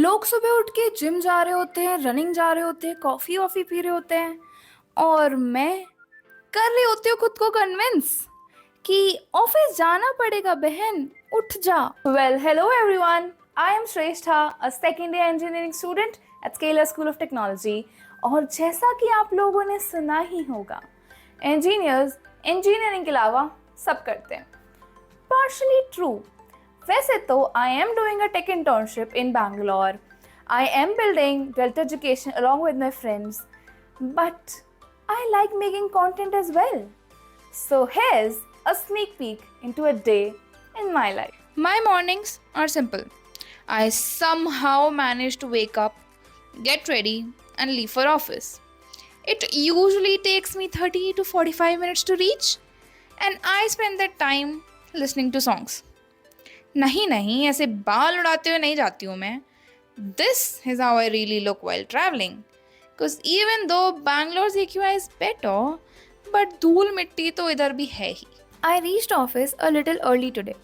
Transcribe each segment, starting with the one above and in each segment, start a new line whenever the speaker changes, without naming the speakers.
लोग सुबह उठ के जिम जा रहे होते हैं, रनिंग जा रहे होते हैं, कॉफी वॉफी पी रहे होते हैं और मैं कर रही होती हूँ खुद को कन्विंस कि ऑफिस जाना पड़ेगा बहन, उठ जा। Well, hello everyone, I am Shreshtha, a second year engineering student at Scaler School of Technology. और जैसा कि आप लोगों ने सुना ही होगा, इंजीनियर्स इंजीनियरिंग के अलावा सब करते हैं। Partially true. वैसे तो I am doing a tech internship in Bangalore. I am building Delta Education along with my friends. But I like making content as well. So here's a sneak peek into a day in my life. My mornings are simple. I somehow manage to wake up, get ready, and leave for office. It usually takes me 30 to 45 minutes to reach, and I spend that time listening to songs. नहीं नहीं, ऐसे बाल उड़ाते हुए नहीं जाती हूँ मैं. This is how I really look while traveling. Because even though Bangalore's AQI is better, but धूल मिट्टी तो इधर भी है ही. I reached office a little early today.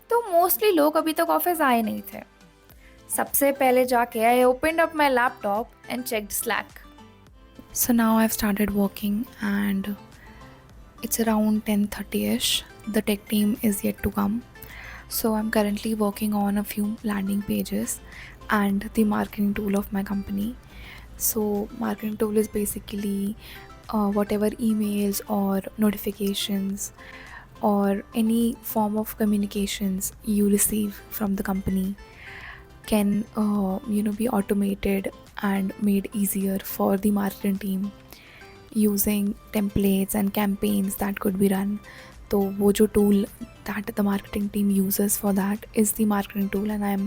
तो मोस्टली लोग अभी तक ऑफिस आए नहीं थे. सबसे पहले जाके I opened up my laptop and checked Slack. So now I've started working and it's around 10:30ish. The tech team is yet to come. So I'm currently working on a few landing pages and the marketing tool of my company. So marketing tool is basically whatever emails or notifications or any form of communications you receive from the company can be automated and made easier for the marketing team using templates and campaigns that could be run. तो वो जो tool that the marketing team uses for that is the marketing tool, and I'm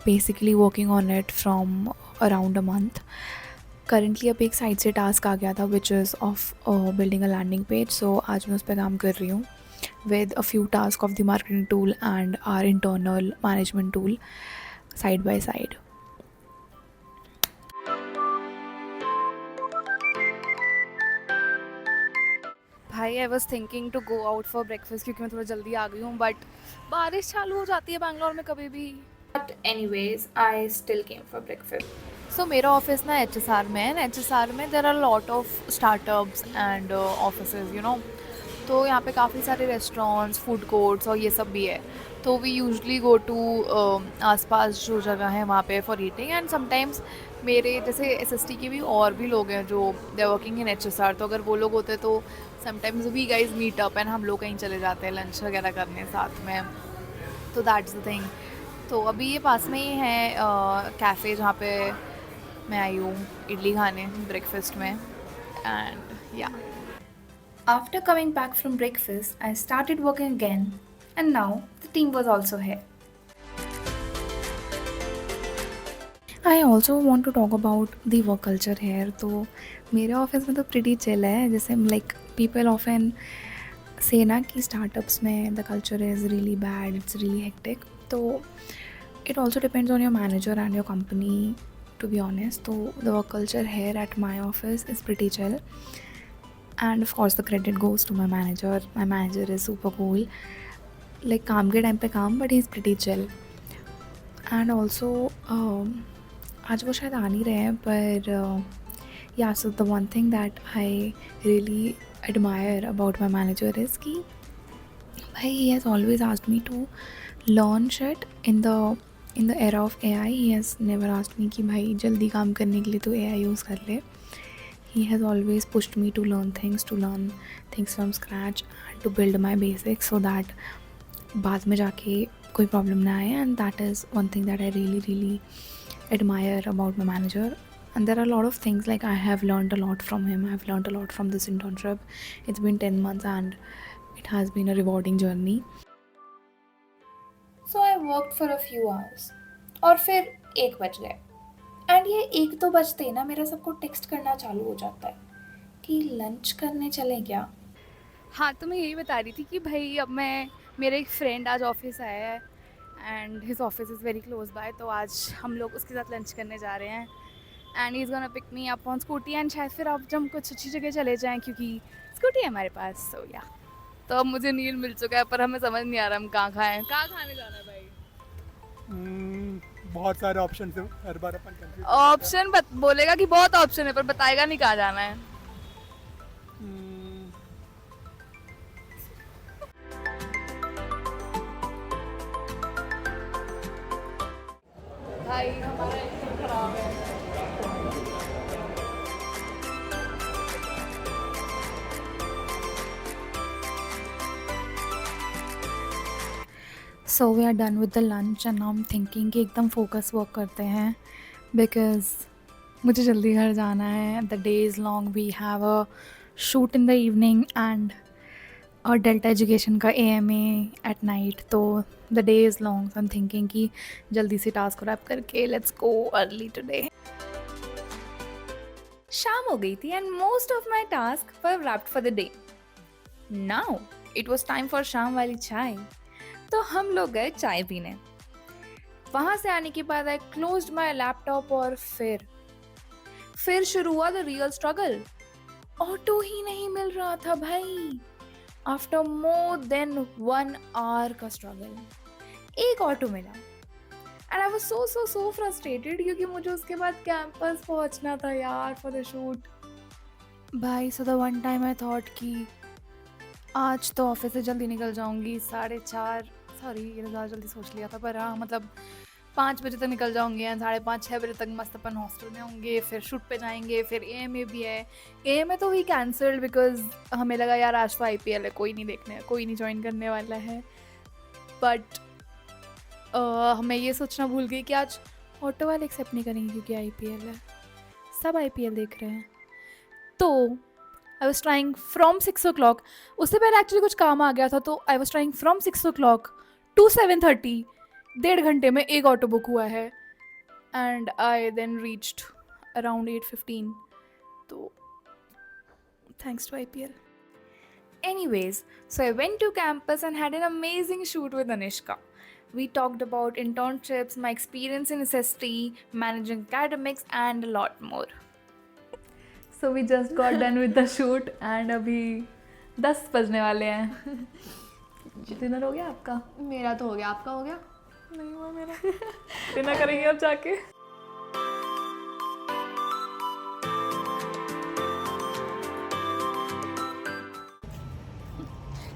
basically working on it from around a month. Currently अब एक side से task आ गया था which is of building a landing page, so आज मैं उस पर काम कर रही हूँ with a few tasks of the marketing tool and our internal management tool side by side. भाई I was thinking to go out for breakfast क्योंकि मैं थोड़ा जल्दी आ गई हूँ, बट बारिश चालू हो जाती है बैंगलोर में कभी भी. But anyways I still came for breakfast. So मेरा ऑफिस ना HSR में है. HSR में there are lot of startups and offices तो यहाँ पे काफ़ी सारे रेस्टोरेंट्स, फूड कोर्ट्स और ये सब भी है. तो वी यूजली गो टू आसपास जो जगह है वहाँ पे फॉर ईटिंग. एंड समटाइम्स मेरे जैसे SST के भी और भी लोग हैं जो they are working in HSR, तो अगर वो लोग होते तो sometimes we guys meet up and हम लोग कहीं चले जाते हैं लंच वगैरह करने साथ में. तो दैट्स द थिंग. तो अभी ये पास में ही है कैफ़े जहाँ पे मैं आई हूँ इडली खाने ब्रेकफास्ट में. एंड या after coming back from breakfast I started working again and now the team was also है. I also want to talk about the work culture here. तो मेरे ऑफिस में तो प्रिटी चिल है. जैसे लाइक पीपल ऑफन से ना कि स्टार्टअप्स में the culture is really bad, it's really hectic. तो it also depends on your manager and your company to be honest. तो the work culture here at my office is pretty chill and of course the credit goes to my manager. My manager is super cool. Like काम के time पे काम, but he is pretty chill. And also आज वो शायद आ नहीं रहे हैं, पर या सो the one thing that I really admire about my manager is कि भाई he has always asked me to learn shit in the era of AI. He has never asked me कि भाई जल्दी काम करने के लिए तो AI यूज़ कर ले. He has always pushed me to learn things from scratch and to build my basics so that बाद में जाके कोई प्रॉब्लम ना आए. And that is one thing that I really admire about my manager. And there are a lot of things, like I have learned a lot from him. I have learned a lot from this internship. It's been 10 months and it has been a rewarding journey. So I worked for a few hours. और फिर 1 बज गए. And ये 1 तो बजते ही ना मेरा सबको टेक्स्ट करना चालू हो जाता है कि लंच करने चलें क्या. हाँ, तो मैं यही बता रही थी कि भाई अब मेरा एक फ्रेंड आज ऑफिस आया है and his office is very close by. तो आज हम लोग उसके साथ लंच करने जा रहे हैं. And is gonna pick me up on scooty and शायद फिर अब जब हम कुछ अच्छी जगह चले जाएं क्योंकि स्कूटी है हमारे पास. सो या तो अब मुझे नील मिल चुका है, पर हमें समझ नहीं आ रहा हम कहाँ खाएं, कहाँ खाने जाना है भाई.
बहुत सारे ऑप्शन है, हर बार अपन कंफ्यूज।
ऑप्शन बोलेगा कि बहुत ऑप्शन है पर बताएगा नहीं कहाँ जाना है। भाई हमारा इंजन खराब है। So we are done with the lunch and I am thinking कि एकदम फोकस वर्क करते हैं बिकॉज मुझे जल्दी घर जाना है। The day is long, we have a shoot in the evening and और डेल्टा एजुकेशन का AMA एट नाइट, तो the day is long. So I am thinking कि जल्दी से टास्क रैप करके लेट्स गो अर्ली टुडे। शाम हो गई थी and most of my task were wrapped for the day. Now it was time for शाम वाली चाय, तो हम लोग गए चाय पीने। वहां से आने के बाद आई क्लोज्ड माई लैपटॉप और फिर शुरू हुआ द रियल स्ट्रगल। ऑटो ही नहीं मिल रहा था भाई। आफ्टर मोर देन 1 hour का स्ट्रगल एक ऑटो मिला and I was so frustrated क्योंकि मुझे उसके बाद कैंपस पहुंचना था यार फॉर द शूट। भाई so the one time I thought कि आज तो ऑफिस से जल्दी निकल जाऊंगी, 4:30, सॉरी ये तो ज़्यादा जल्दी सोच लिया था, पर हाँ मतलब 5 बजे तक निकल जाऊंगी एंड 5:30-6 बजे तक मस्त अपन हॉस्टल में होंगे, फिर शूट पे जाएंगे, फिर AMA भी है। AMA तो ही कैंसल्ड बिकॉज हमें लगा यार आज तो IPL है, कोई नहीं देखने, कोई नहीं ज्वाइन करने वाला है। बट मैं ये सोचना भूल गई कि आज ऑटो वाले एक्सेप्ट नहीं करेंगे क्योंकि IPL है, सब IPL देख रहे हैं। तो I was trying from 6 o'clock, उससे पहले एक्चुअली कुछ काम आ गया था, तो I was trying from 6 o'clock to 7:30, 1.5 घंटे में एक ऑटो बुक हुआ है and I then reached around 8:15, तो thanks to IPL. Anyways, so I went to campus and had an amazing shoot with Anishka. We talked about internships, my experience in SST, managing academics, and a lot more. So we just got done with the shoot and अभी 10 बजने वाले हैं। Dinner हो गया आपका?
मेरा तो हो गया, आपका हो गया?
नहीं हुआ मेरा। डिनर करेंगे अब जाके।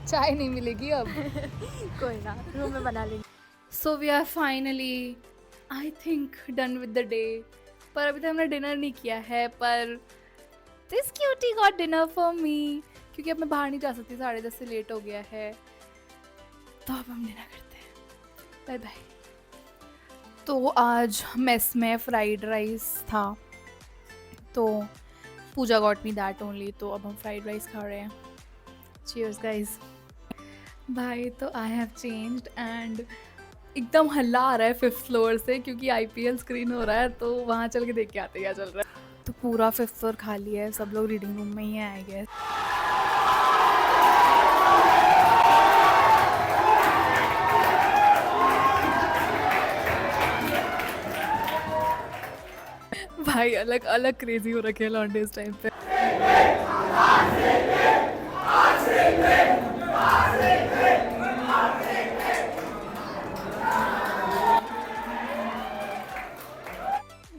चाय नहीं मिलेगी अब।
कोई ना, रूम में बना लेंगे।
So we are finally I think done with the day, पर अभी तक हमने डिनर नहीं किया है, पर this cutie got dinner for me क्योंकि अब मैं बाहर नहीं जा सकती, 10:30 से लेट हो गया है, तो अब हम डिनर करते हैं। Bye bye. तो आज मेस में फ्राइड राइस था, तो Pooja got me that only, तो अब हम फ्राइड राइस खा रहे हैं। Cheers guys. भाई तो आई हैव चेंज्ड एंड एकदम हल्ला आ रहा है 5th फ्लोर से क्योंकि IPL स्क्रीन हो रहा है, तो वहाँ चल के देख के आते क्या चल रहा है। तो पूरा 5th फ्लोर खाली है, सब लोग रीडिंग रूम में ही है आई गेस। भाई अलग अलग क्रेजी हो रखे हैं लॉन्डे इस टाइम पे।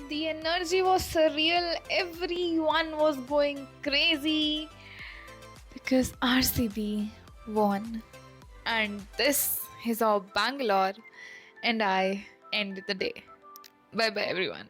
The energy was surreal. Everyone was going crazy because RCB won. And this is our Bangalore, and I ended the day. Bye bye, everyone.